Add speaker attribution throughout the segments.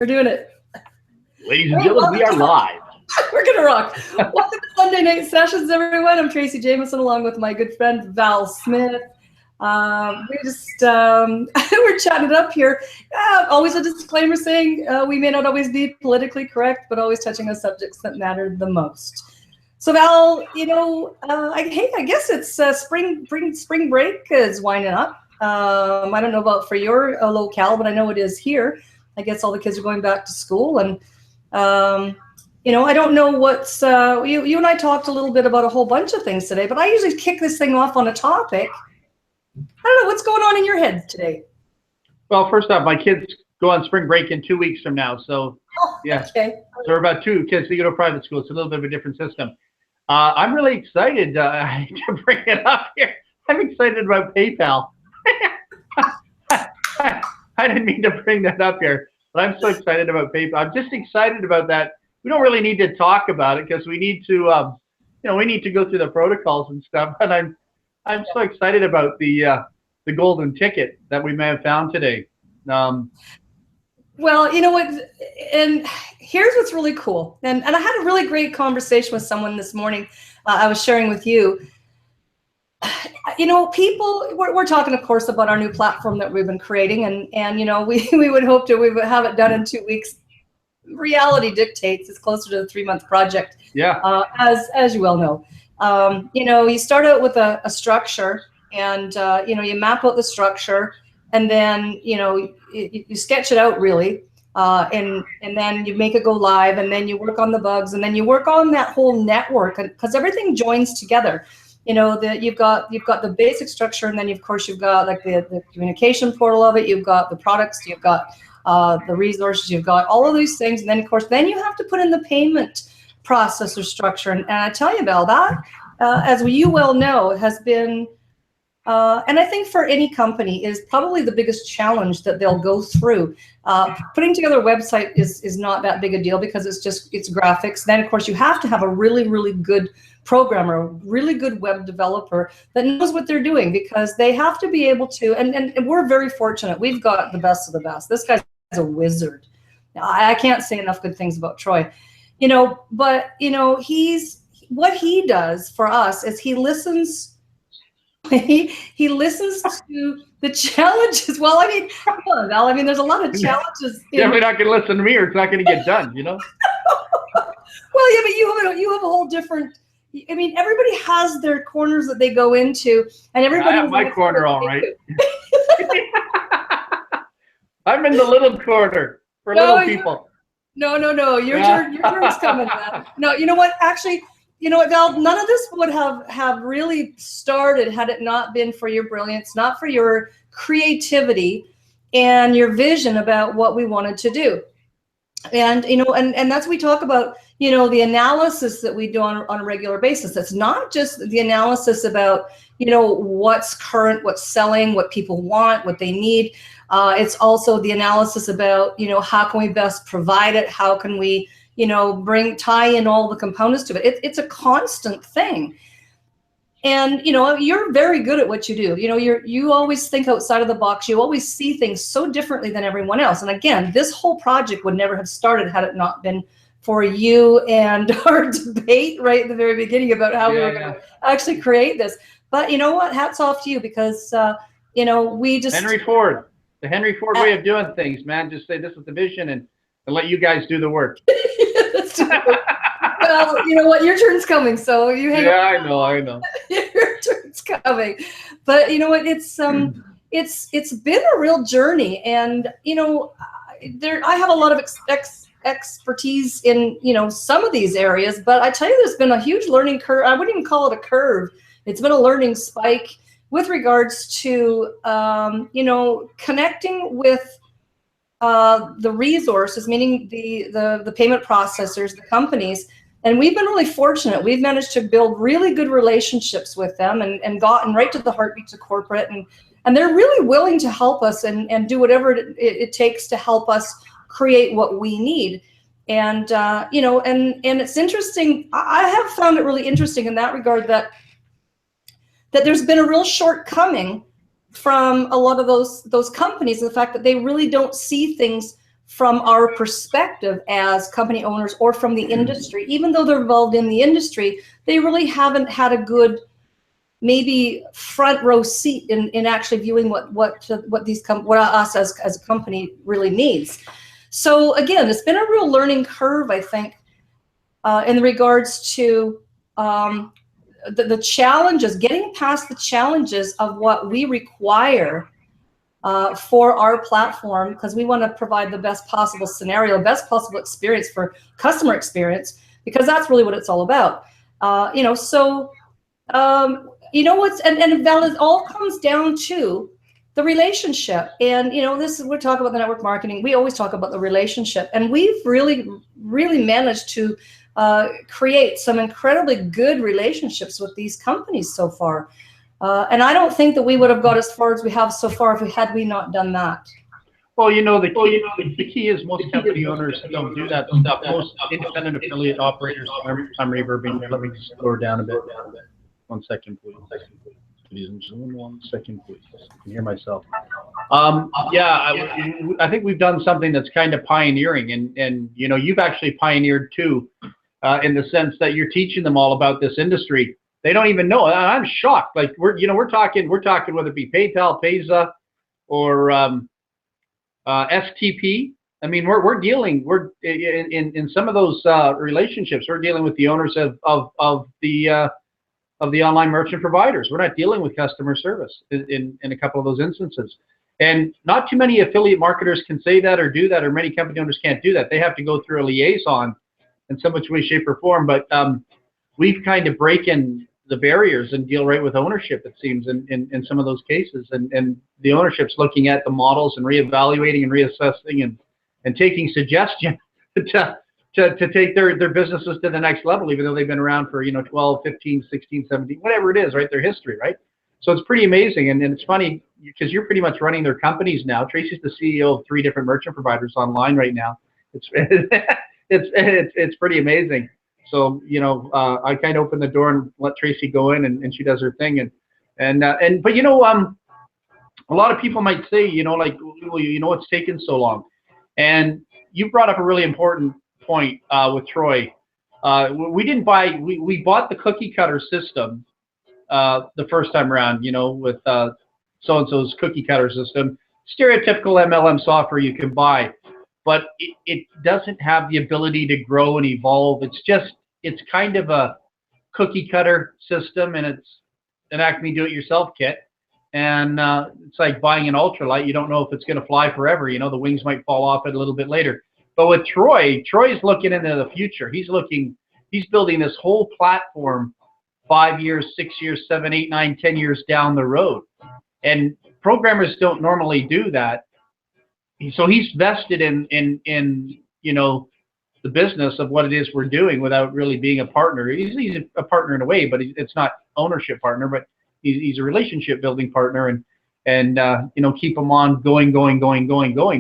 Speaker 1: We're doing it.
Speaker 2: Ladies and gentlemen, we are live.
Speaker 1: We're going to rock. Welcome to Sunday Night Sessions, everyone. I'm Tracy Jameson, along with my good friend Val Smith. We're chatting it up here. Always a disclaimer saying we may not always be politically correct, but always touching on subjects that matter the most. So Val, I guess it's spring break is winding up. I don't know about for your locale, but I know it is here. I guess all the kids are going back to school, and I don't know what's you and I talked a little bit about a whole bunch of things today, but I usually kick this thing off on a topic. I don't know what's going on in your head today.
Speaker 2: Well, first off, my kids go on spring break in 2 weeks from now, so yeah.
Speaker 1: Okay.
Speaker 2: So we're about two kids. They go to private school. It's a little bit of a different system. I'm really excited to bring it up here. I'm excited about PayPal. I didn't mean to bring that up here, but I'm so excited about PayPal. I'm just excited about that. We don't really need to talk about it because we need to, we need to go through the protocols and stuff. But I'm so excited about the golden ticket that we may have found today.
Speaker 1: Well, you know what, and here's what's really cool. And I had a really great conversation with someone this morning. I was sharing with you. People, we're talking, of course, about our new platform that we've been creating, and we would hope we would have it done in 2 weeks. Reality dictates it's closer to a 3-month project.
Speaker 2: Yeah.
Speaker 1: As you well know, you start out with a structure, and you map out the structure, and then you sketch it out really, and then you make it go live, and then you work on the bugs, and then you work on that whole network, because everything joins together. You've got the basic structure, and then of course you've got like the communication portal of it. You've got the products. You've got the resources. You've got all of these things, and then of course you have to put in the payment processor structure. And I tell you, Val, that as you well know has been, and I think for any company is probably the biggest challenge that they'll go through. Putting together a website is not that big a deal because it's graphics. Then of course you have to have a really, really good programmer, a really good web developer that knows what they're doing, because they have to be able to, and we're very fortunate. We've got the best of the best. This guy's a wizard. Now, I can't say enough good things about Troy, but what he does for us is he listens to the challenges. Well, come on, Val, there's a lot of challenges.
Speaker 2: Definitely not going to listen to me, or it's not going to get done,
Speaker 1: Well, yeah, but you have a whole different. Everybody has their corners that they go into, and everybody.
Speaker 2: I have my corner, all right. I'm in the little corner for little people.
Speaker 1: No. Your turn's coming. No, you know what? Actually, Val, none of this would have really started had it not been for your brilliance, not for your creativity and your vision about what we wanted to do. And and that's what we talk about, the analysis that we do on a regular basis. It's not just the analysis about, what's current, what's selling, what people want, what they need. It's also the analysis about, how can we best provide it? How can we, tie in all the components to it? It's a constant thing. And, you're very good at what you do. You always think outside of the box. You always see things so differently than everyone else. And again, this whole project would never have started had it not been for you and our debate right at the very beginning about how we were going to actually create this. But you know what? Hats off to you, because, we just...
Speaker 2: the Henry Ford way of doing things, man. Just say this is the vision and let you guys do the work.
Speaker 1: Well, you know what? Your turn's coming, so you hang on.
Speaker 2: I know.
Speaker 1: Your turn's coming. But you know what? It's been a real journey, and I have a lot of expertise in some of these areas, but I tell you, there's been a huge learning curve. I wouldn't even call it a curve. It's been a learning spike with regards to connecting with the resources, meaning the payment processors, the companies. And we've been really fortunate. We've managed to build really good relationships with them and gotten right to the heartbeats of corporate. And they're really willing to help us and do whatever it takes to help us create what we need. And, and it's interesting. I have found it really interesting in that regard that there's been a real shortcoming from a lot of those companies, and the fact that they really don't see things from our perspective as company owners or from the industry. Even though they're involved in the industry, they really haven't had a good, maybe front row seat in actually viewing what us as a company really needs. So again, it's been a real learning curve, I think, in regards to the challenges, getting past the challenges of what we require for our platform, because we want to provide the best possible scenario, best possible experience for customer experience, because that's really what it's all about. You know, so you know what's, and it all comes down to the relationship. And you know, this is, we're talking about the network marketing, we always talk about the relationship, and we've really managed to create some incredibly good relationships with these companies so far. And I don't think that we would have got as far as we have so far if we not done that.
Speaker 2: Well, you know, the key is most company owners don't do that stuff. Most independent affiliate operators, I'm reverbing here. Let me just slow down a bit. 1 second, please. Ladies and gentlemen, 1 second, please. I can hear myself. Yeah, I think we've done something that's kind of pioneering, and you know, you've actually pioneered too, in the sense that you're teaching them all about this industry. They don't even know. I'm shocked. Like we're talking whether it be PayPal, Payza, or STP. I mean, we're dealing in some of those relationships. We're dealing with the owners of the online merchant providers. We're not dealing with customer service in a couple of those instances. And not too many affiliate marketers can say that or do that, or many company owners can't do that. They have to go through a liaison in some which way, shape, or form. But we've kind of breaking the barriers and deal right with ownership, it seems, in some of those cases. And the ownership's looking at the models and reevaluating and reassessing and taking suggestions to take their businesses to the next level, even though they've been around for, you know, 12, 15, 16, 17, whatever it is, right? Their history, right? So it's pretty amazing. And it's funny because you're pretty much running their companies now. Tracy's the CEO of 3 different merchant providers online right now. It's pretty amazing. So, you know, I kind of open the door and let Tracy go in, and she does her thing. But you know, a lot of people might say, you know, like, well, you know, it's taken so long. And you brought up a really important point with Troy. We bought the cookie cutter system the first time around, you know, with so-and-so's cookie cutter system, stereotypical MLM software you can buy, but it doesn't have the ability to grow and evolve. It's kind of a cookie cutter system, and it's an Acme do-it-yourself kit. And it's like buying an ultralight. You don't know if it's going to fly forever. You know, the wings might fall off it a little bit later. But with Troy's looking into the future. He's building this whole platform 5 years, 6 years, 7, 8, 9, 10 years down the road. And programmers don't normally do that. So he's vested in you know, the business of what it is we're doing without really being a partner. He's a partner in a way, but it's not ownership partner, but he's a relationship building partner, and you know, keep them on going.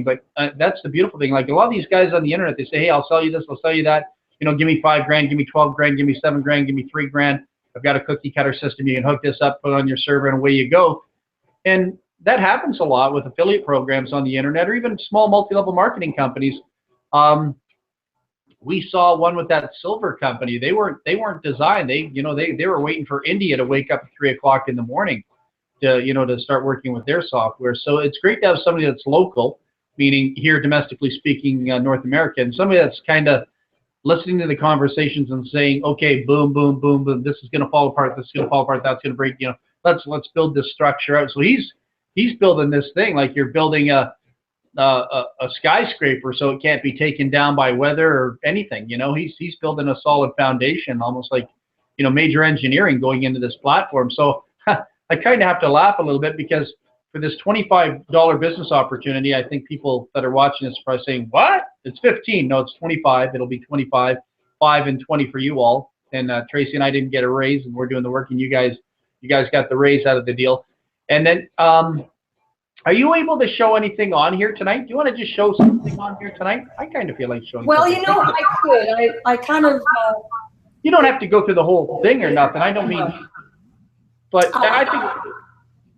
Speaker 2: But that's the beautiful thing. Like a lot of these guys on the internet, they say, hey, I'll sell you this, I'll sell you that. You know, give me $5,000, give me $12,000, give me $7,000, give me $3,000. I've got a cookie cutter system. You can hook this up, put it on your server, and away you go. And that happens a lot with affiliate programs on the internet, or even small multi-level marketing companies. We saw one with that silver company. They weren't designed. They were waiting for India to wake up at 3 o'clock in the morning to start working with their software. So it's great to have somebody that's local, meaning here domestically speaking, North America, and somebody that's kind of listening to the conversations and saying, okay, boom, boom, boom, boom, this is going to fall apart, this is going to fall apart, that's going to break, you know, let's build this structure out. So he's building this thing like you're building a skyscraper, so it can't be taken down by weather or anything. You know, he's building a solid foundation, almost like, you know, major engineering going into this platform. So I kind of have to laugh a little bit, because for this $25 business opportunity, I think people that are watching this are probably saying, what? It's 15. No, it's 25. It'll be 25, 5 and 20 for you all. And Tracy and I didn't get a raise, and we're doing the work, and you guys got the raise out of the deal. And then are you able to show anything on here tonight? Do you want to just show something on here tonight? I kind of feel like showing.
Speaker 1: Well,
Speaker 2: something.
Speaker 1: You know, I could. I kind of.
Speaker 2: You don't have to go through the whole thing or nothing. I don't mean. But I think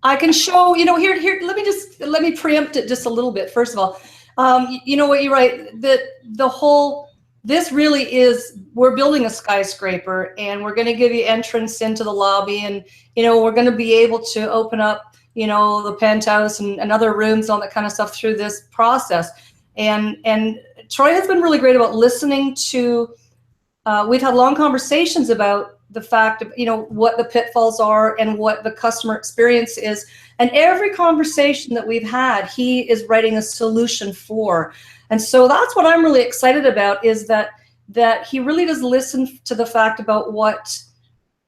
Speaker 1: I can show. You know, here. Let me preempt it just a little bit. First of all, You know what, you're right. The whole, this really is, we're building a skyscraper, and we're going to give you entrance into the lobby, and we're going to be able to open up the penthouse and other rooms, all that kind of stuff through this process. And Troy has been really great about listening to. We've had long conversations about the fact of what the pitfalls are and what the customer experience is, and every conversation that we've had, he is writing a solution for. And so that's what I'm really excited about, is that he really does listen to the fact about what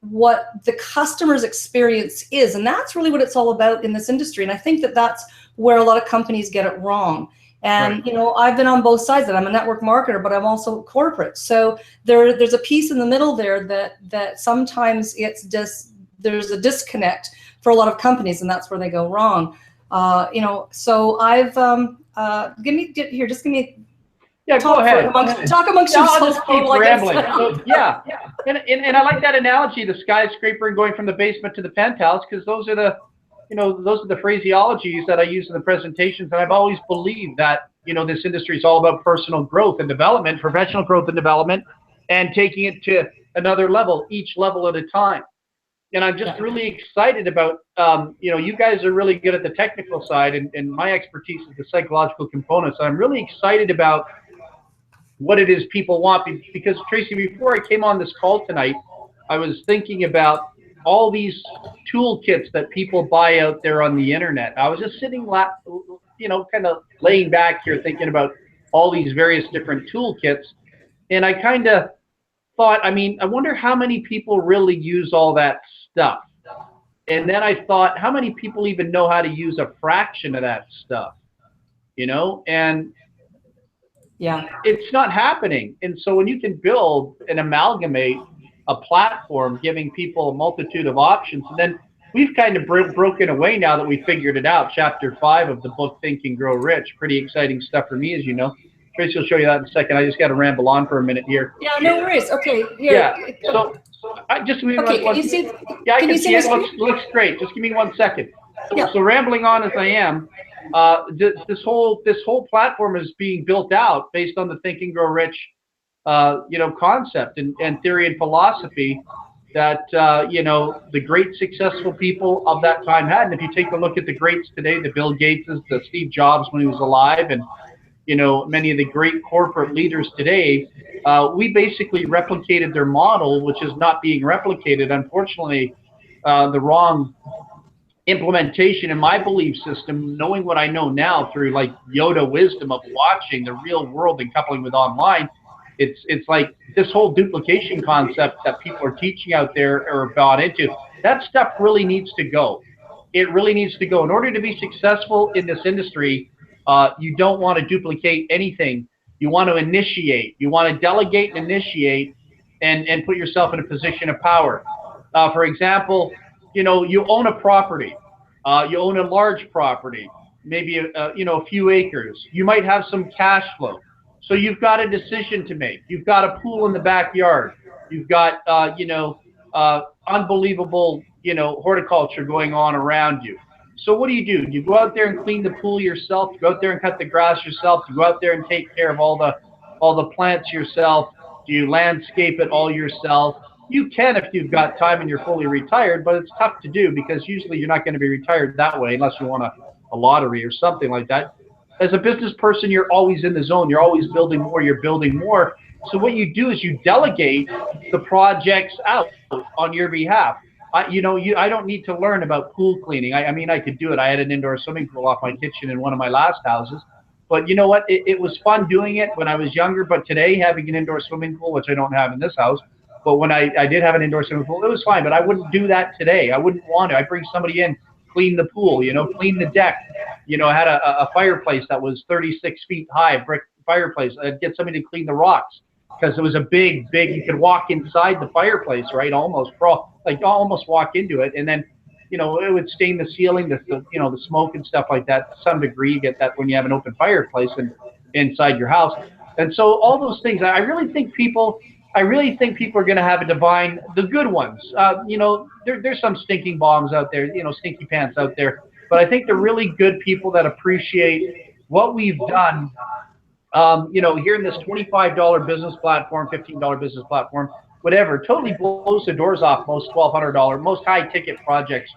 Speaker 1: the customer's experience is, and that's really what it's all about in this industry. And I think that that's where a lot of companies get it wrong. And
Speaker 2: Right.
Speaker 1: I've been on both sides. That I'm a network marketer, but I'm also corporate. So there's a piece in the middle there that sometimes there's a disconnect for a lot of companies, and that's where they go wrong. So I've just give me
Speaker 2: Yeah, go ahead.
Speaker 1: talk amongst
Speaker 2: Yeah, I'll
Speaker 1: yourselves.
Speaker 2: just keep
Speaker 1: like
Speaker 2: rambling. So, yeah, and I like that analogy, the skyscraper and going from the basement to the penthouse, because those are the phraseologies that I use in the presentations. And I've always believed that this industry is all about personal growth and development, professional growth and development, and taking it to another level, each level at a time. And I'm just really excited about, you guys are really good at the technical side, and my expertise is the psychological components. I'm really excited about what it is people want, because Tracy, before I came on this call tonight, I was thinking about all these toolkits that people buy out there on the internet. I was just sitting, kind of laying back here thinking about all these various different toolkits, and I kind of thought, I wonder how many people really use all that stuff. And then I thought, how many people even know how to use a fraction of that stuff? And
Speaker 1: Yeah.
Speaker 2: it's not happening. And so when you can build and amalgamate a platform giving people a multitude of options, and then we've kind of broken away now that we figured it out. Chapter 5 of the book, Think and Grow Rich. Pretty exciting stuff for me, as you know. Tracy will show you that in a second. I just got to ramble on for a minute here.
Speaker 1: Yeah, no worries. Okay, here.
Speaker 2: Yeah. So I just give me
Speaker 1: Okay,
Speaker 2: one.
Speaker 1: can you see?
Speaker 2: Yeah, I
Speaker 1: can
Speaker 2: can
Speaker 1: you
Speaker 2: see it.
Speaker 1: see
Speaker 2: Looks great. Just give me 1 second.
Speaker 1: Yeah.
Speaker 2: So rambling on as I am, this whole platform is being built out based on the Think and Grow Rich, concept and theory and philosophy that the great successful people of that time had. And if you take a look at the greats today, the Bill Gateses, the Steve Jobs when he was alive, and many of the great corporate leaders today, we basically replicated their model, which is not being replicated. Unfortunately, the wrong implementation in my belief system, knowing what I know now through like Yoda wisdom of watching the real world and coupling with online, it's like this whole duplication concept that people are teaching out there or bought into. That stuff really needs to go. It really needs to go. In order to be successful in this industry, you don't want to duplicate anything. You want to initiate. You want to delegate and initiate, and put yourself in a position of power. For example, you own a property. You own a large property, maybe a few acres. You might have some cash flow. So you've got a decision to make. You've got a pool in the backyard. You've got unbelievable horticulture going on around you. So what do? You go out there and clean the pool yourself. You go out there and cut the grass yourself. You go out there and take care of all the plants yourself. Do you landscape it all yourself? You can if you've got time and you're fully retired, but it's tough to do because usually you're not going to be retired that way unless you want a lottery or something like that. As a business person, you're always in the zone. You're always building more. You're building more. So what you do is you delegate the projects out on your behalf. I don't need to learn about pool cleaning. I could do it. I had an indoor swimming pool off my kitchen in one of my last houses. But you know what? It was fun doing it when I was younger. But today, having an indoor swimming pool, which I don't have in this house, but when I did have an indoor swimming pool, it was fine. But I wouldn't do that today. I wouldn't want to. I'd bring somebody in, clean the pool, clean the deck. I had a fireplace that was 36 feet high, brick fireplace. I'd get somebody to clean the rocks because it was a big, you could walk inside the fireplace, right? Almost walk into it. And then, it would stain the ceiling, the smoke and stuff like that. To some degree, you get that when you have an open fireplace inside your house. And so all those things, I really think people are going to have the good ones. There's some stinking bombs out there, stinky pants out there. But I think they're really good people that appreciate what we've done, here in this $25 business platform, $15 business platform, whatever, totally blows the doors off most $1,200, most high ticket projects.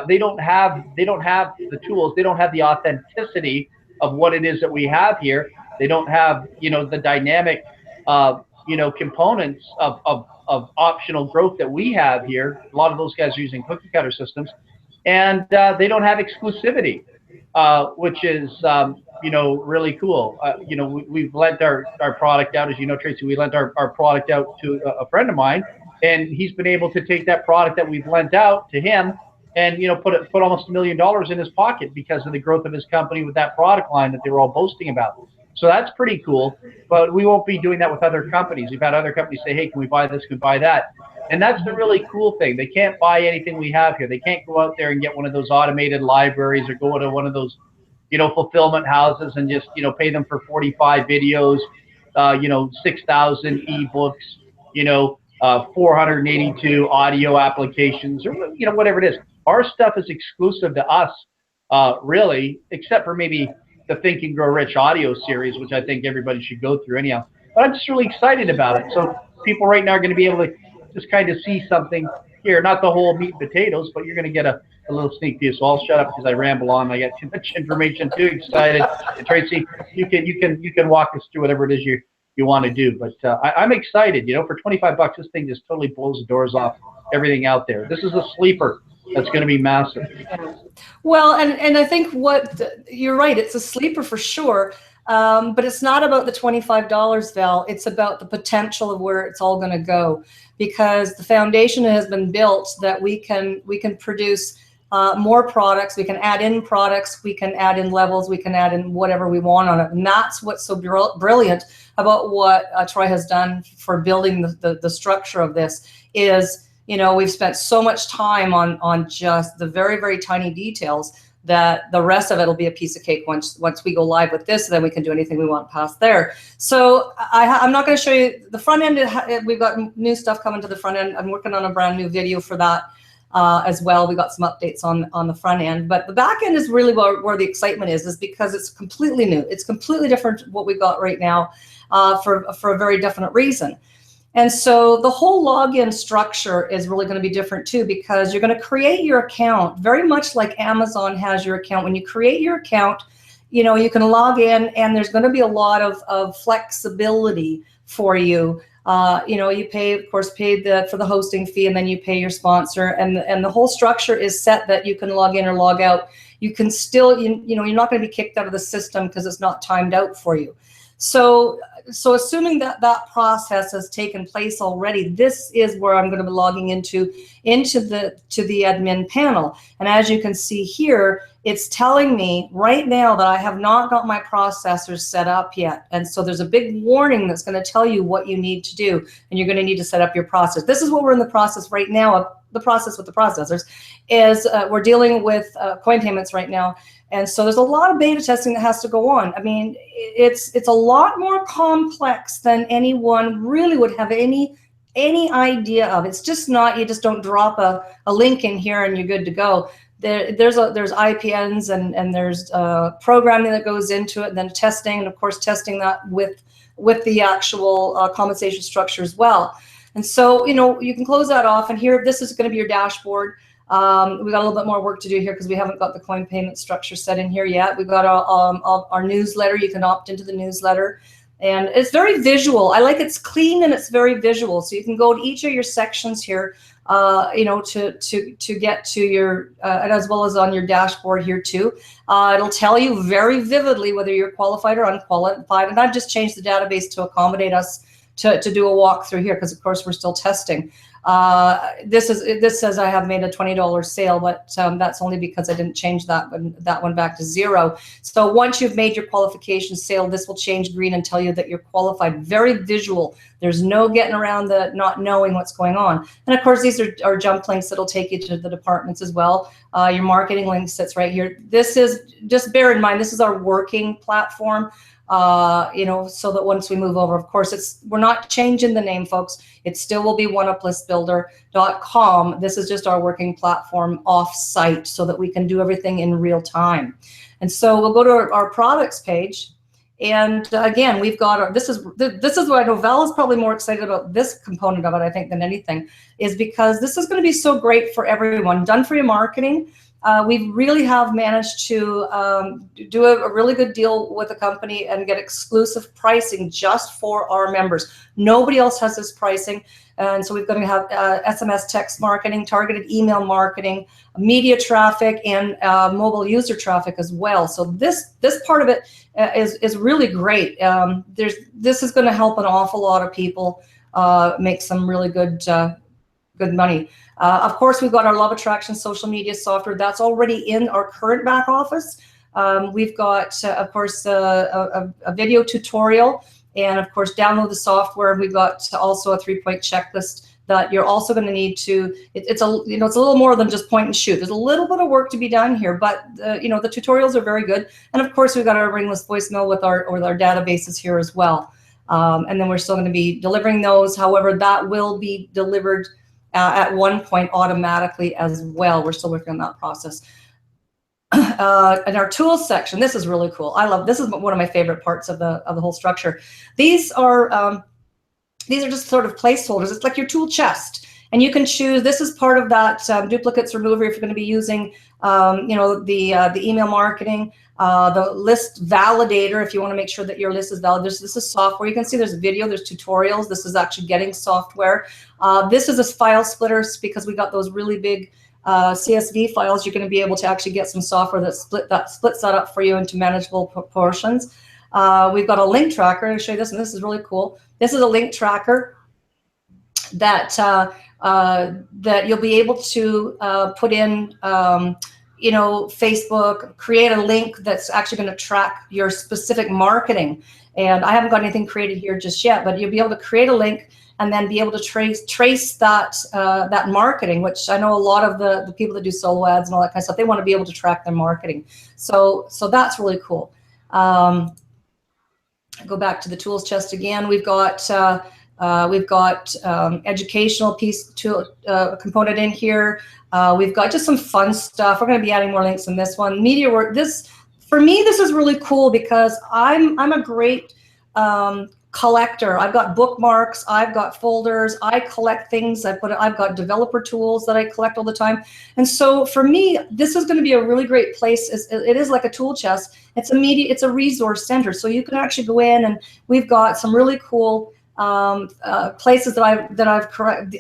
Speaker 2: They don't have the tools. They don't have the authenticity of what it is that we have here. They don't have, the dynamic, components of optional growth that we have here. A lot of those guys are using cookie cutter systems, and they don't have exclusivity, which is, really cool. We've lent our product out, as you know, Tracy. We lent our product out to a friend of mine, and he's been able to take that product that we've lent out to him and put almost $1 million in his pocket because of the growth of his company with that product line that they were all boasting about. So that's pretty cool. But we won't be doing that with other companies. We've had other companies say, hey, can we buy this? Can we buy that? And that's the really cool thing. They can't buy anything we have here. They can't go out there and get one of those automated libraries or go to one of those, fulfillment houses and just, pay them for 45 videos, 6,000 ebooks, 482 audio applications, or, whatever it is. Our stuff is exclusive to us, really, except for maybe the Think and Grow Rich audio series, which I think everybody should go through anyhow. But I'm just really excited about it. So people right now are going to be able to just kind of see something here, not the whole meat and potatoes, but you're going to get a little sneak peek. So I'll shut up because I ramble on. I get too much information, too excited. And Tracy, you can walk us through whatever it is you want to do. But I'm excited. For $25, this thing just totally blows the doors off everything out there. This is a sleeper that's going to be massive.
Speaker 1: Well, and I think you're right. It's a sleeper for sure. But it's not about the $25, Val. It's about the potential of where it's all going to go, because the foundation has been built that we can produce more products. We can add in products. We can add in levels. We can add in whatever we want on it. And that's what's so brilliant about what Troy has done for building the structure of this is, we've spent so much time on just the very, very tiny details that the rest of it will be a piece of cake once we go live with this. Then we can do anything we want past there. So I'm not going to show you the front end. We've got new stuff coming to the front end. I'm working on a brand new video for that as well. We got some updates on the front end, but the back end is really where the excitement is because it's completely new. It's completely different what we've got right now for a very definite reason. And so the whole login structure is really going to be different too, because you're going to create your account very much like Amazon has your account. When you create your account, you can log in, and there's going to be a lot of flexibility for you. You pay, of course, for the hosting fee, and then you pay your sponsor, and the whole structure is set that you can log in or log out. You can still, you're not going to be kicked out of the system because it's not timed out for you. So assuming that process has taken place already, this is where I'm going to be logging into the admin panel. And as you can see here, it's telling me right now that I have not got my processors set up yet. And so there's a big warning that's going to tell you what you need to do, and you're going to need to set up your process. This is what we're in the process right now of the process with the processors is we're dealing with coin payments right now. And so there's a lot of beta testing that has to go on. I mean, it's a lot more complex than anyone really would have any idea of. It's just not, you just don't drop a link in here and you're good to go. There's IPNs and there's programming that goes into it, and then testing, and of course testing that with the actual compensation structure as well. And so, you can close that off, and here, this is going to be your dashboard. We got a little bit more work to do here because we haven't got the coin payment structure set in here yet. We've got our newsletter. You can opt into the newsletter, and it's very visual. I like it's clean and it's very visual. So you can go to each of your sections here, to get to your, and as well as on your dashboard here too. It'll tell you very vividly whether you're qualified or unqualified. And I've just changed the database to accommodate us to do a walkthrough here because, of course, we're still testing. This says I have made a $20 sale, but that's only because I didn't change that one back to 0. So once you've made your qualification sale, this will change green and tell you that you're qualified. Very visual. There's no getting around the not knowing what's going on. And of course, these are jump links that'll take you to the departments as well. Your marketing link sits right here. This is, just bear in mind, this is our working platform. you know, so that once we move over, of course, we're not changing the name, folks. It still will be oneuplistbuilder.com. This is just our working platform off-site so that we can do everything in real time. And so we'll go to our products page. And again, we've got this is what I know Val is probably more excited about this component of it, I think, than anything, is because this is going to be so great for everyone. Done for your marketing. We really have managed to do a really good deal with the company and get exclusive pricing just for our members. Nobody else has this pricing. And so we're going to have SMS text marketing, targeted email marketing, media traffic, and mobile user traffic as well. So this part of it is really great. This is going to help an awful lot of people make some really good money. Of course, we've got our Love Attraction social media software that's already in our current back office. We've got, of course, a video tutorial, and of course, download the software. We've got also a 3-point checklist that you're also going to need to. It's a little more than just point and shoot. There's a little bit of work to be done here, but the tutorials are very good. And of course, we've got our ringless voicemail with our databases here as well. And then we're still going to be delivering those. However, that will be delivered at one point automatically as well. We're still working on that process. In our tools section, this is really cool. I love this. Is one of my favorite parts of the whole structure. These are just sort of placeholders. It's like your tool chest, and you can choose. This is part of that duplicates remover if you're going to be using the email marketing. The list validator, if you want to make sure that your list is valid. This is software. You can see there's video, there's tutorials. This is actually getting software. This is a file splitters because we got those really big CSV files. You're going to be able to actually get some software that splits that up for you into manageable proportions. We've got a link tracker. I'll show you this, and this is really cool. This is a link tracker that that you'll be able to put in. Facebook, create a link that's actually going to track your specific marketing. And I haven't got anything created here just yet, but you'll be able to create a link and then be able to trace that that marketing, which I know a lot of the people that do solo ads and all that kind of stuff, they want to be able to track their marketing. So that's really cool. Go back to the tools chest again. We've got educational piece to component in here. We've got just some fun stuff. We're going to be adding more links in this one. Media work. For me, this is really cool because I'm a great collector. I've got bookmarks. I've got folders. I collect things. I've got developer tools that I collect all the time. And so for me, this is going to be a really great place. It is like a tool chest. It's a resource center. So you can actually go in, and we've got some really cool places that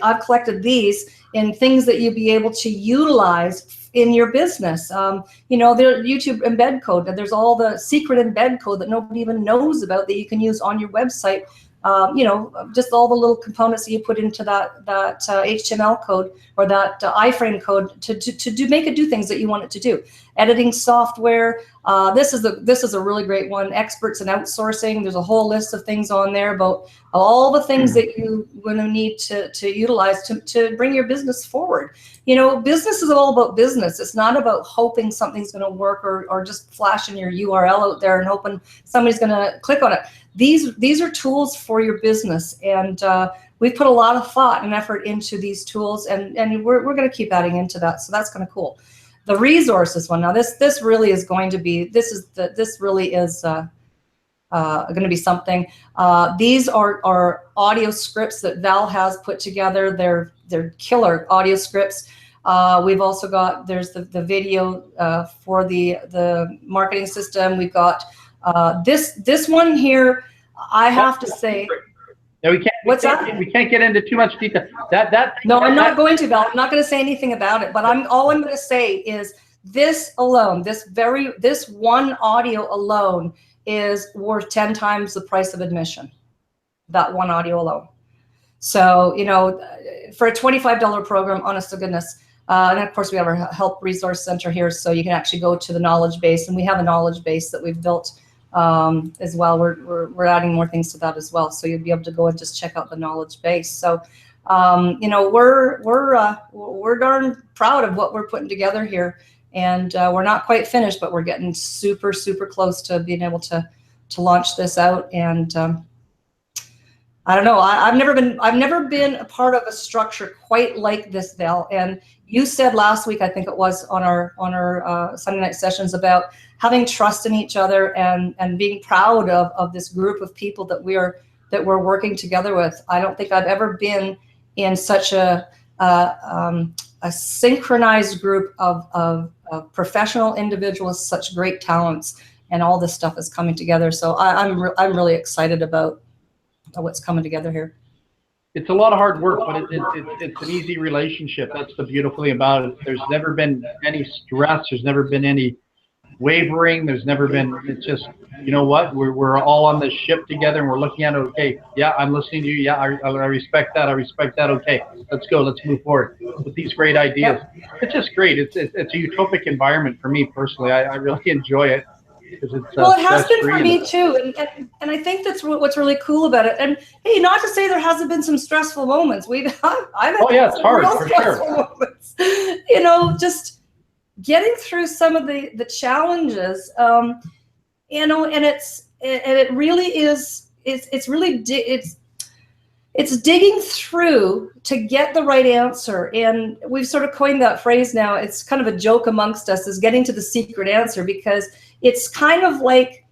Speaker 1: I've collected these in things that you'll be able to utilize in your business. There's YouTube embed code, and there's all the secret embed code that nobody even knows about that you can use on your website. Just all the little components that you put into that HTML code or that iframe code to make it do things that you want it to do. Editing software. This is a really great one. Experts in outsourcing. There's a whole list of things on there about all the things that you're going to need to utilize to bring your business forward. Business is all about business. It's not about hoping something's going to work or just flashing your URL out there and hoping somebody's going to click on it. These are tools for your business, and we've put a lot of thought and effort into these tools, and we're going to keep adding into that. So that's kind of cool. The resources one. Now this really is going to be this really is going to be something. These are audio scripts that Val has put together. They're killer audio scripts. We've also got there's the video for the marketing system. We've got this one here. I have to say.
Speaker 2: No, we can't. We can't get into too much detail.
Speaker 1: No, I'm not going to, Val. I'm not going to say anything about it. But all I'm going to say is this alone, this one audio alone is worth 10 times the price of admission. That one audio alone. So for a $25 program, honest to goodness. And of course, we have our help resource center here, so you can actually go to the knowledge base, and we have a knowledge base that we've built. As well, we're adding more things to that as well, so you'll be able to go and just check out the knowledge base. So we're darn proud of what we're putting together here, and we're not quite finished, but we're getting super close to being able to launch this out. And I don't know. I've never been a part of a structure quite like this, Val. And you said last week, I think it was on our Sunday night sessions, about having trust in each other and being proud of this group of people that we're working together with. I don't think I've ever been in such a synchronized group of professional individuals, such great talents, and all this stuff is coming together. So I'm really excited about what's coming together here.
Speaker 2: It's a lot of hard work, but it's an easy relationship. That's the beautiful thing about it. There's never been any stress. There's never been any wavering. There's never been, it's just, you know what, we're all on this ship together, and we're looking at it. Okay, yeah, I'm listening to you. Yeah, I respect that. I respect that. Okay, let's go. Let's move forward with these great ideas. Yep. It's just great. It's a utopic environment for me personally. I really enjoy it.
Speaker 1: Well, it has been for me too, and I think that's what's really cool about it. And hey, not to say there hasn't been some stressful moments. I've had
Speaker 2: it's hard for sure.
Speaker 1: Moments. You know, just getting through some of the challenges. You know, and it really is. It's digging through to get the right answer. And we've sort of coined that phrase now. It's kind of a joke amongst us, is getting to the secret answer, because it's kind of like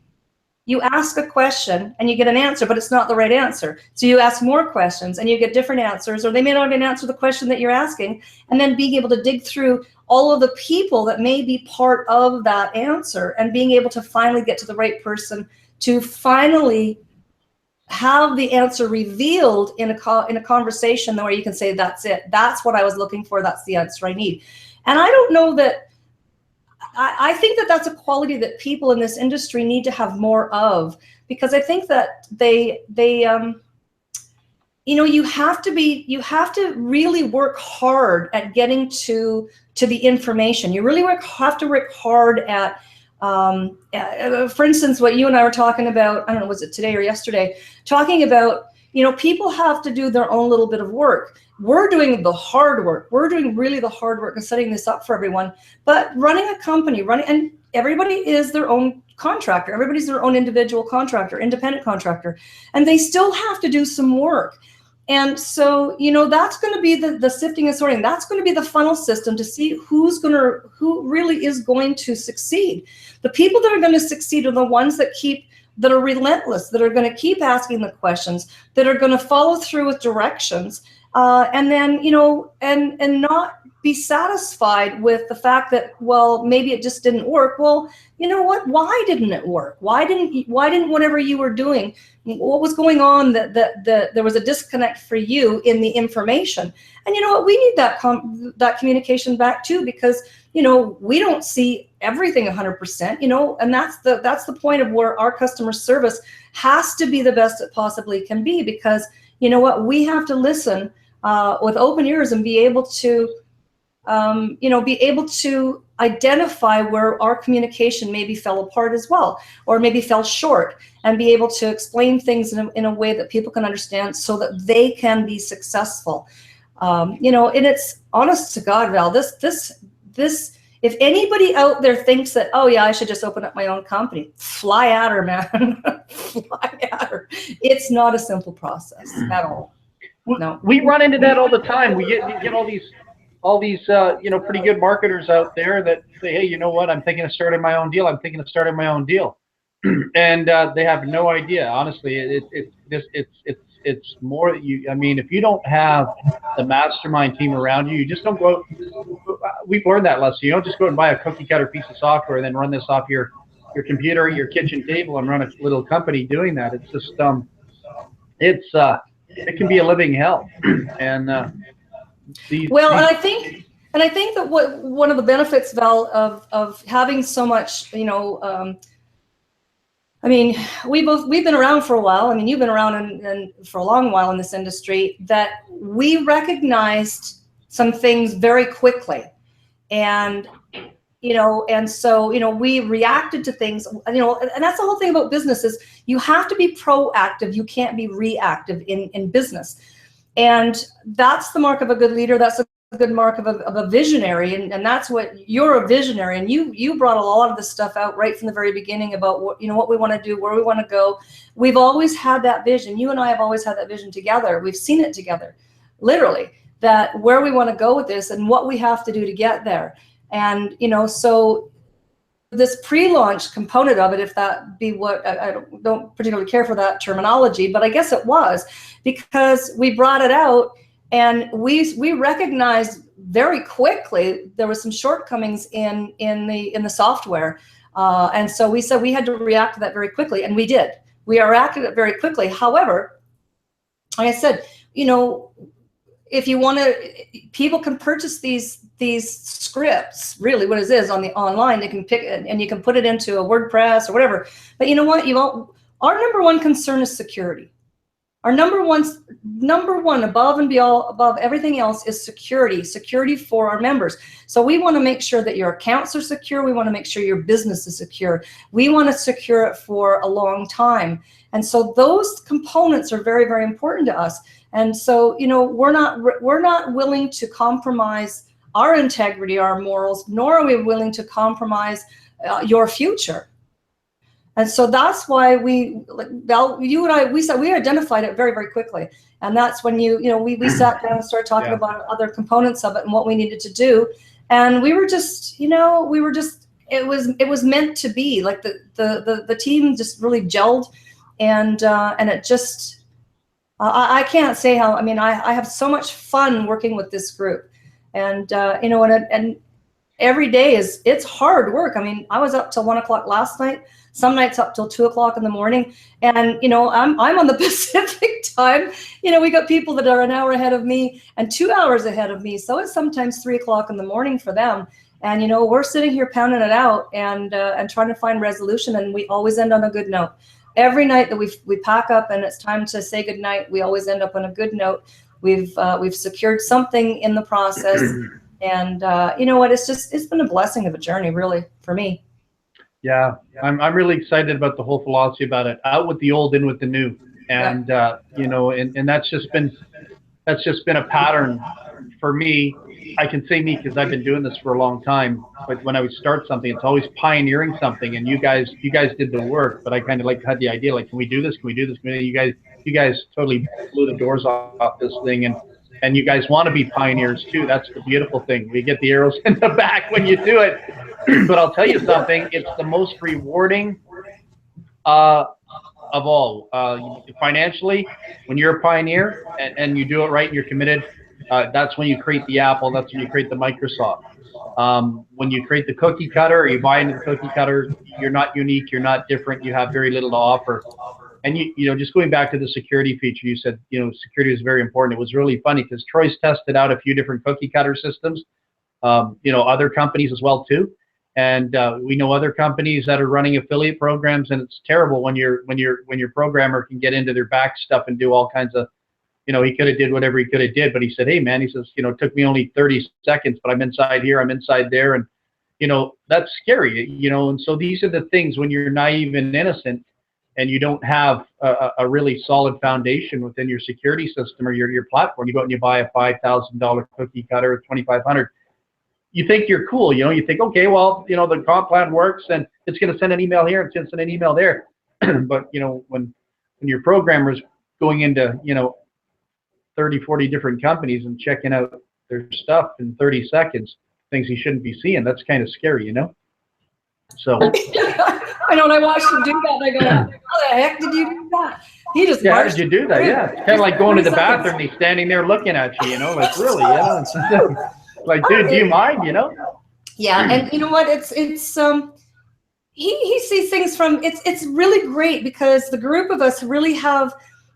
Speaker 1: you ask a question and you get an answer, but it's not the right answer. So you ask more questions and you get different answers, or they may not even answer the question that you're asking, and then being able to dig through all of the people that may be part of that answer and being able to finally get to the right person to finally have the answer revealed in a conversation where you can say, that's it. That's what I was looking for. That's the answer I need. And I don't know that, I think that that's a quality that people in this industry need to have more of, because I think that they you know, you have to really work hard at getting to the information. You really have to work hard at, for instance, what you and I were talking about, I don't know, was it today or yesterday, talking about, you know, people have to do their own little bit of work. We're doing the hard work. We're doing really the hard work and setting this up for everyone. But running a company, and everybody is their own contractor. Everybody's their own individual contractor, independent contractor, and they still have to do some work. And so, you know, that's going to be the sifting and sorting. That's going to be the funnel system to see who really is going to succeed. The people that are going to succeed are the ones that are relentless, that are going to keep asking the questions, that are going to follow through with directions, and then, you know, and not be satisfied with the fact that, well, maybe it just didn't work. Well, you know what? Why didn't it work? Why didn't whatever you were doing, what was going on that there was a disconnect for you in the information? And you know what? We need that communication back too, because, you know, we don't see everything 100%, you know, and that's the point of where our customer service has to be the best it possibly can be, because, you know what, we have to listen with open ears and be able to identify where our communication maybe fell apart as well, or maybe fell short, and be able to explain things in a way that people can understand so that they can be successful. You know, and it's honest to God, Val, this, if anybody out there thinks that, oh yeah, I should just open up my own company, fly at her, man. Fly at her. It's not a simple process at all. No.
Speaker 2: We run into that all the time. We get all these you know, pretty good marketers out there that say, hey, you know what, I'm thinking of starting my own deal. I'm thinking of starting my own deal. And they have no idea. Honestly, it's more that I mean, if you don't have the mastermind team around you, you just don't go. We've learned that lesson. You don't just go and buy a cookie cutter piece of software and then run this off your computer, your kitchen table, and run a little company doing that. It's just it can be a living hell. And
Speaker 1: and I think that one of the benefits, Val, of having so much, you know, I mean, we've been around for a while. I mean, you've been around and for a long while in this industry, that we recognized some things very quickly, and you know, and so, you know, we reacted to things, you know, and that's the whole thing about business, is you have to be proactive. You can't be reactive in business. And that's the mark of a good leader. That's good mark of a visionary, and that's what you're, a visionary, and you brought a lot of this stuff out right from the very beginning about what, what we want to do, where we want to go. We've always had that vision. You and I have always had that vision together. We've seen it together, literally, that where we want to go with this and what we have to do to get there. And so this pre-launch component of it, if that be what, I don't particularly care for that terminology, but I guess it was, because we brought it out and we recognized very quickly there was some shortcomings in the software, and so we said we had to react to that very quickly, and we did. We reacted it very quickly. However, like I said, if you want to, people can purchase these scripts, really what it is on the online. They can pick it and you can put it into a WordPress or whatever. But you know what? Our number one concern is security. Our number one above and beyond, above everything else, is security for our members. So we want to make sure that your accounts are secure. We want to make sure your business is secure. We want to secure it for a long time. And so those components are very, very important to us. And so, we're not willing to compromise our integrity, our morals, nor are we willing to compromise your future. And so that's why you and I, we identified it very, very quickly. And that's when we sat down and started talking about other components of it and what we needed to do. And we were just, it was meant to be. Like the team just really gelled, and it just, I can't say how. I mean, I have so much fun working with this group, and and every day it's hard work. I mean, I was up till 1 o'clock last night. Some nights up till 2 o'clock in the morning, and I'm on the Pacific time. We got people that are an hour ahead of me and 2 hours ahead of me, so it's sometimes 3 o'clock in the morning for them. And we're sitting here pounding it out and trying to find resolution, and we always end on a good note. Every night that we pack up and it's time to say good night, we always end up on a good note. We've secured something in the process, and you know what? It's been a blessing of a journey, really, for me.
Speaker 2: Yeah, I'm really excited about the whole philosophy about it. Out with the old, in with the new, and and that's just been a pattern for me. I can say me because I've been doing this for a long time. But when I would start something, it's always pioneering something. And you guys did the work, but I kind of had the idea, like, can we do this? Can we do this? You guys totally blew the doors off this thing, and you guys want to be pioneers too. That's the beautiful thing. We get the arrows in the back when you do it. But I'll tell you something, it's the most rewarding of all. Financially, when you're a pioneer and you do it right and you're committed, that's when you create the Apple, that's when you create the Microsoft. When you create the cookie cutter or you buy into the cookie cutter, you're not unique, you're not different, you have very little to offer. And just going back to the security feature, you said, security is very important. It was really funny because Troy's tested out a few different cookie cutter systems, other companies as well too. And we know other companies that are running affiliate programs, and it's terrible when your programmer can get into their back stuff and do all kinds of, he could have did whatever he could have did, but he said, hey man, he says, it took me only 30 seconds, but I'm inside here, I'm inside there, and that's scary, and so these are the things when you're naive and innocent and you don't have a really solid foundation within your security system or your platform. You go out and you buy a $5,000 cookie cutter, $2,500. You think you're cool, you think, okay, well, the comp plan works and it's going to send an email here, it's going to send an email there. But, when your programmer's going into, 30, 40 different companies and checking out their stuff in 30 seconds, things he shouldn't be seeing, that's kind of scary, So.
Speaker 1: I know, and I watched him do that, and I go, how the heck did you do that? He just
Speaker 2: how did you do that? Yeah, it's kind of like going to the bathroom and he's standing there looking at you, like really, like, dude, do you mind,
Speaker 1: Yeah, and you know what? It's he sees things from, it's really great because the group of us really have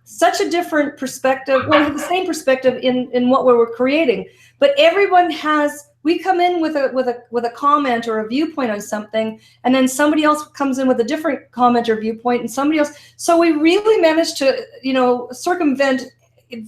Speaker 1: such a different perspective. Well, we have the same perspective in what we're creating, but everyone has. We come in with a comment or a viewpoint on something, and then somebody else comes in with a different comment or viewpoint, and somebody else. So we really managed to, circumvent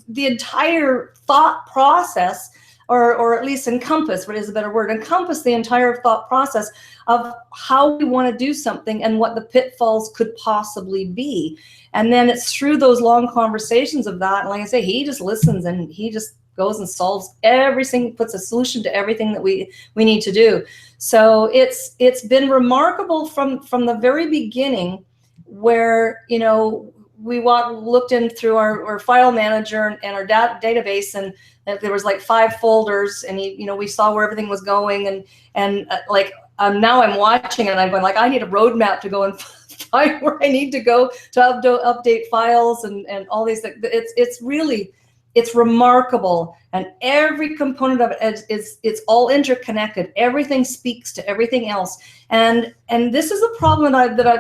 Speaker 1: the entire thought process, or at least encompass, what is a better word, encompass the entire thought process of how we want to do something and what the pitfalls could possibly be. And then it's through those long conversations of that, and like I say, he just listens and he just goes and solves everything, puts a solution to everything that we need to do. So it's been remarkable from the very beginning, where, you know, we looked in through our file manager and our database, and there was like 5 folders, and you know, we saw where everything was going, and like now I'm watching it and I'm going like, I need a roadmap to go and find where I need to go to update files and all these things. It's really, it's remarkable, and every component of it it's all interconnected. Everything speaks to everything else, and this is a problem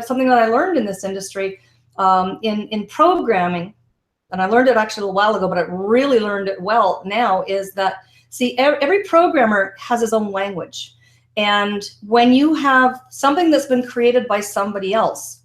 Speaker 1: something that I learned in this industry, in programming, and I learned it actually a little while ago, but I really learned it well now, is that, see, every programmer has his own language. And when you have something that's been created by somebody else,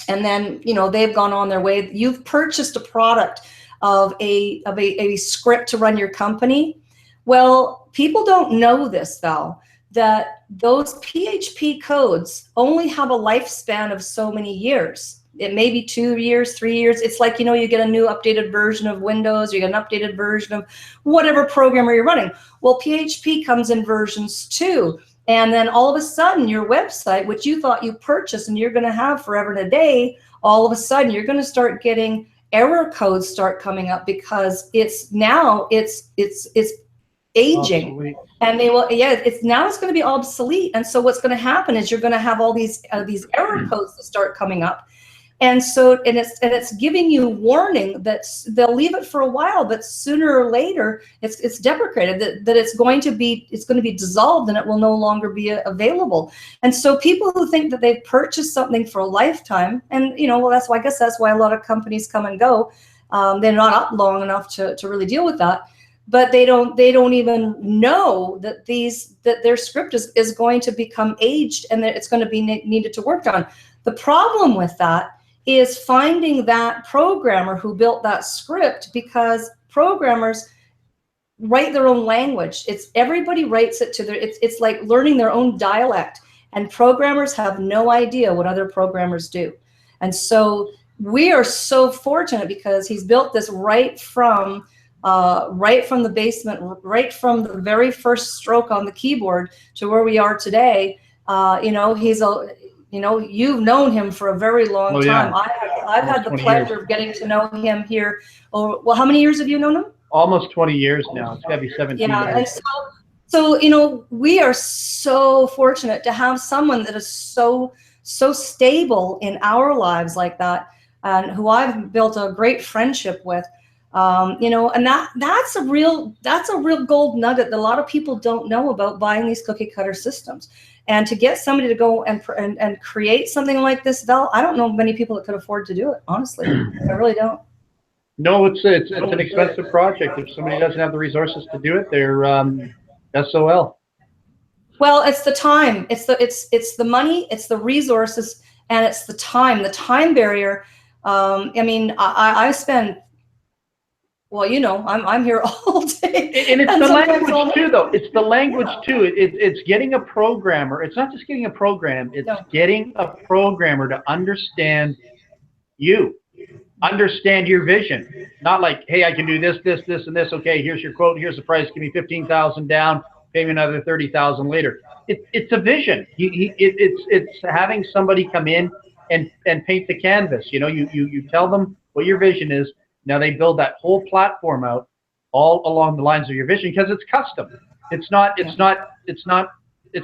Speaker 1: and then, you know, they've gone on their way, you've purchased a product of a script to run your company. Well, people don't know this, though, that those PHP codes only have a lifespan of so many years. It may be 2 years, 3 years. It's like, you know, you get a new updated version of Windows, you get an updated version of whatever programmer you're running. Well, PHP comes in versions too. And then all of a sudden, your website, which you thought you purchased and you're going to have forever and a day, all of a sudden you're going to start getting error codes start coming up, because it's aging. Obsolete. And they will, yeah, it's going to be obsolete. And so what's going to happen is you're going to have all these error codes that start coming up. And so, and it's giving you warning that they'll leave it for a while, but sooner or later it's deprecated, that it's going to be dissolved, and it will no longer be available. And so people who think that they've purchased something for a lifetime, and you know, well, I guess that's why a lot of companies come and go. They're not up long enough to really deal with that. But they don't even know that their script is going to become aged, and that it's going to be needed to work on. The problem with that is finding that programmer who built that script, because programmers write their own language. Everybody writes it to it's like learning their own dialect, and programmers have no idea what other programmers do. And so we are so fortunate, because he's built this right from the basement, right from the very first stroke on the keyboard to where we are today. You know, you know, you've known him for a very long time. I've had the pleasure of getting to know him here. Oh, well, how many years have you known him?
Speaker 2: Almost 20 years now. It's got to be 17 years.
Speaker 1: And so, you know, we are so fortunate to have someone that is so stable in our lives like that, and who I've built a great friendship with. You know, and that's a real gold nugget that a lot of people don't know about buying these cookie cutter systems. And to get somebody to go and create something like this, Val, I don't know many people that could afford to do it. Honestly, I really don't.
Speaker 2: No, it's an expensive project. If somebody doesn't have the resources to do it, they're SOL.
Speaker 1: Well, it's the time, it's the money, it's the resources, and it's the time barrier. I mean, I spend. Well, you know, I'm here all day.
Speaker 2: And it's the language too, though. It's the language too. It's getting a programmer. It's not just getting a program. It's getting a programmer to understand you, understand your vision. Not like, hey, I can do this, this, this, and this. Okay, here's your quote. Here's the price. Give me 15,000 down. Pay me another 30,000 later. It's a vision. It's having somebody come in and paint the canvas. You know, you tell them what your vision is. Now they build that whole platform out all along the lines of your vision, because it's custom. It's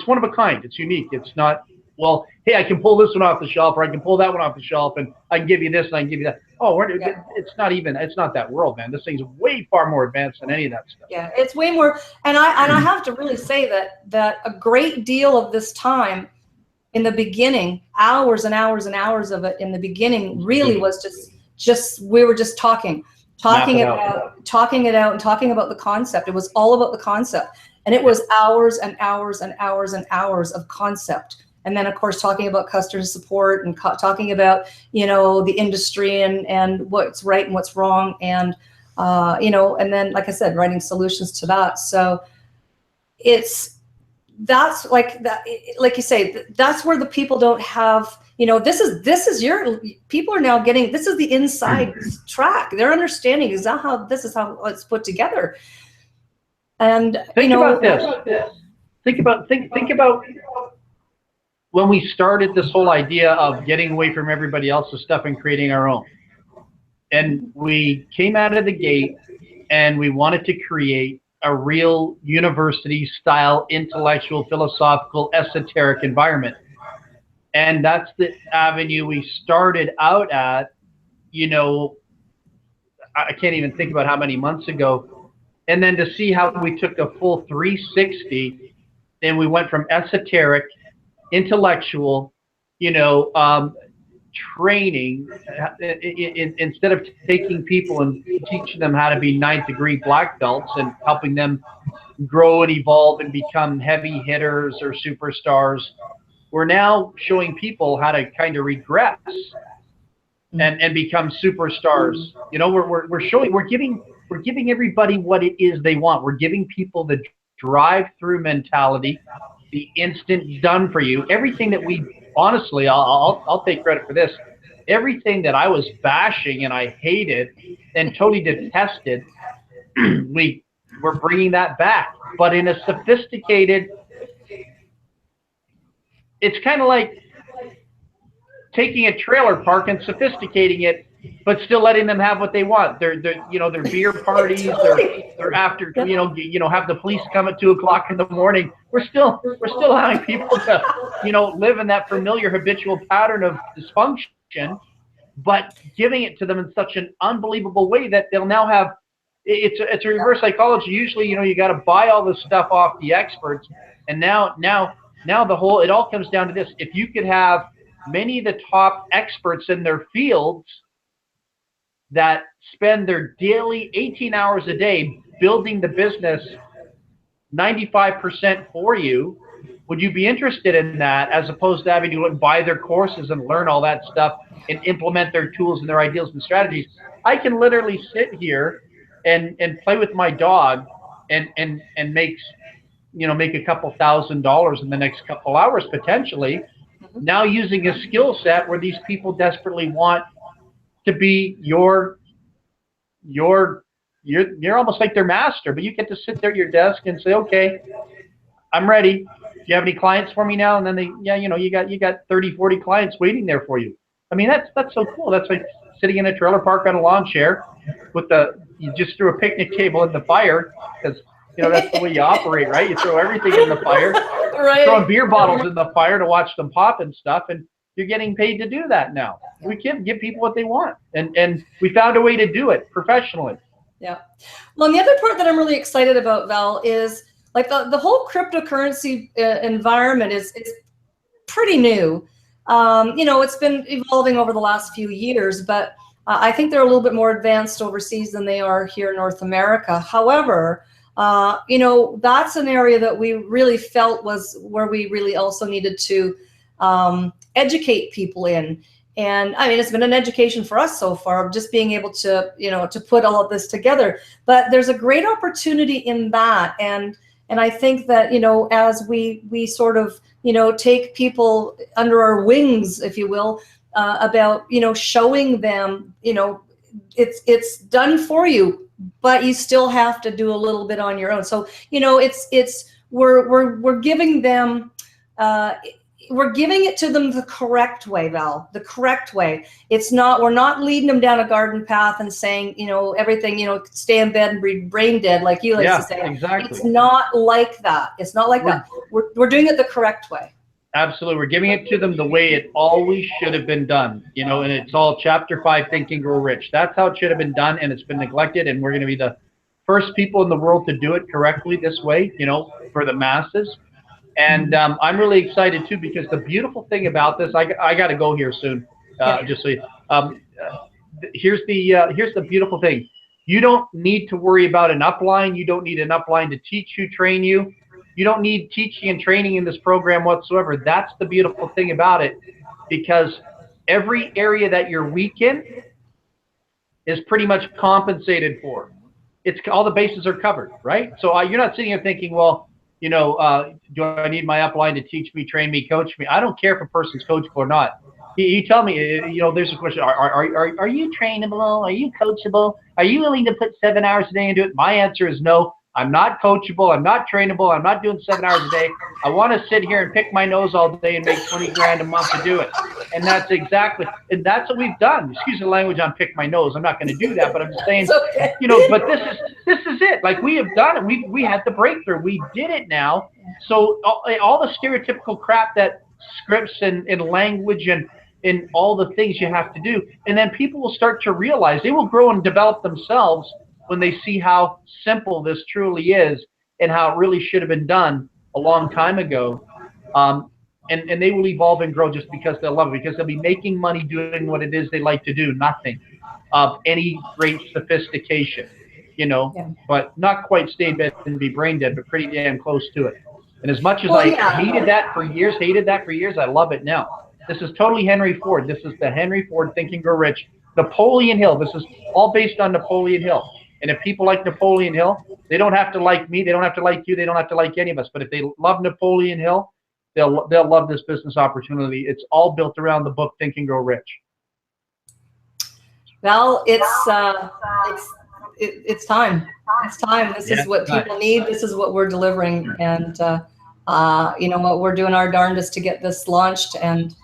Speaker 2: one of a kind. It's unique. It's not, well, hey, I can pull this one off the shelf, or I can pull that one off the shelf, and I can give you this and I can give you that. Oh, it's not that world, man. This thing's way far more advanced than any of that stuff.
Speaker 1: Yeah, it's way more. And I have to really say that a great deal of this time in the beginning, hours and hours and hours of it in the beginning, really was just we were just talking it out and talking about the concept. It was all about the concept, and it was hours and hours and hours and hours of concept. And then of course talking about customer support and talking about, you know, the industry and what's right and what's wrong, and you know, and then like I said, writing solutions to that. So it's that's like that, like you say, that's where the people don't have, this is your, people are now getting, this is the inside track. They're understanding exactly how this is how it's put together. And
Speaker 2: think about this. Think about when we started this whole idea of getting away from everybody else's stuff and creating our own. And we came out of the gate and we wanted to create a real university style, intellectual, philosophical, esoteric environment. And that's the avenue we started out at, I can't even think about how many months ago. And then to see how we took a full 360 and we went from esoteric, intellectual, training, instead of taking people and teaching them how to be 9th degree black belts and helping them grow and evolve and become heavy hitters or superstars, we're now showing people how to kind of regress and become superstars. We're giving everybody what it is they want. We're giving people the drive-through mentality, the instant done for you, everything that we, honestly, I'll take credit for this. Everything that I was bashing and I hated and totally detested, we're bringing that back, but in a sophisticated. It's kind of like taking a trailer park and sophisticating it, but still letting them have what they want. Their beer parties, their after, have the police come at 2 o'clock in the morning. We're still allowing people to, live in that familiar habitual pattern of dysfunction, but giving it to them in such an unbelievable way that they'll now have. It's a reverse psychology. Usually, you got to buy all this stuff off the experts, and now it all comes down to this. If you could have many of the top experts in their fields that spend their daily 18 hours a day building the business 95% for you, would you be interested in that, as opposed to having to buy their courses and learn all that stuff and implement their tools and their ideals and strategies? I can literally sit here and play with my dog and make a couple $1,000s in the next couple hours potentially. Now using a skill set where these people desperately want to be you're almost like their master, but you get to sit there at your desk and say, okay, I'm ready. Do you have any clients for me now? And then you got 30, 40 clients waiting there for you. I mean, that's so cool. That's like sitting in a trailer park on a lawn chair with you just threw a picnic table in the fire, because that's the way you operate, right? You throw everything in the fire, right. Throwing beer bottles in the fire to watch them pop and stuff, and you're getting paid to do that now. We can give people what they want, and we found a way to do it professionally.
Speaker 1: Yeah. Well, and the other part that I'm really excited about, Val, is like the whole cryptocurrency environment is pretty new. It's been evolving over the last few years, but I think they're a little bit more advanced overseas than they are here in North America. However, that's an area that we really felt was where we really also needed to educate people in. And I mean, it's been an education for us so far of just being able to, to put all of this together. But there's a great opportunity in that. And I think that, as we sort of, take people under our wings, if you will, about, showing them, it's done for you, but you still have to do a little bit on your own. So, we're giving them, we're giving it to them the correct way, Val, the correct way. We're not leading them down a garden path and saying, everything, stay in bed and breed brain dead, like you like to say.
Speaker 2: Exactly.
Speaker 1: It's not like that. It's not like that. We're doing it the correct way.
Speaker 2: Absolutely. We're giving it to them the way it always should have been done, and it's all Chapter 5, Think and Grow Rich. That's how it should have been done, and it's been neglected, and we're going to be the first people in the world to do it correctly this way, for the masses. And I'm really excited too, because the beautiful thing about this, I got to go here soon. Just so you, here's the beautiful thing. You don't need to worry about an upline. You don't need an upline to teach you, train you. You don't need teaching and training in this program whatsoever. That's the beautiful thing about it, because every area that you're weak in is pretty much compensated for. It's all the bases are covered, right? So you're not sitting here thinking, well, do I need my upline to teach me, train me, coach me? I don't care if a person's coachable or not. You tell me, there's a question, are you trainable? Are you coachable? Are you willing to put 7 hours a day into it? My answer is no. I'm not coachable. I'm not trainable. I'm not doing 7 hours a day. I want to sit here and pick my nose all day and make 20 grand a month to do it. And that's what we've done. Excuse the language on pick my nose. I'm not going to do that, but I'm just saying,
Speaker 1: Okay.
Speaker 2: but this is it. Like, we have done it. We had the breakthrough. We did it now. So all the stereotypical crap that scripts and language and in all the things you have to do. And then people will start to realize, they will grow and develop themselves when they see how simple this truly is and how it really should have been done a long time ago. And they will evolve and grow just because they'll love it, because they'll be making money doing what it is they like to do, nothing of any great sophistication,
Speaker 1: Yeah.
Speaker 2: but not quite stay in bed and be brain dead, but pretty damn close to it. And as much as
Speaker 1: Well,
Speaker 2: I
Speaker 1: yeah.
Speaker 2: hated that for years, I love it now. This is totally Henry Ford. This is the Henry Ford Think and Grow Rich. Napoleon Hill. This is all based on Napoleon Hill. And if people like Napoleon Hill, they don't have to like me. They don't have to like you. They don't have to like any of us. But if they love Napoleon Hill, they'll love this business opportunity. It's all built around the book Think and Grow Rich.
Speaker 1: Well, it's time. It's time. This is what people need. This is what we're delivering, and what, we're doing our darndest to get this launched, and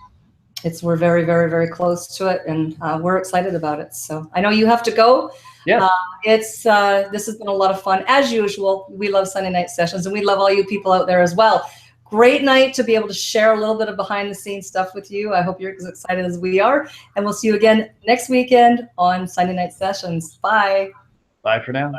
Speaker 1: we're very, very, very close to it, and we're excited about it. So I know you have to go.
Speaker 2: Yes.
Speaker 1: This has been a lot of fun as usual. We love Sunday night sessions, and we love all you people out there as well. Great night to be able to share a little bit of behind the scenes stuff with you. I hope you're as excited as we are. And we'll see you again next weekend on Sunday Night Sessions. Bye.
Speaker 2: Bye for now.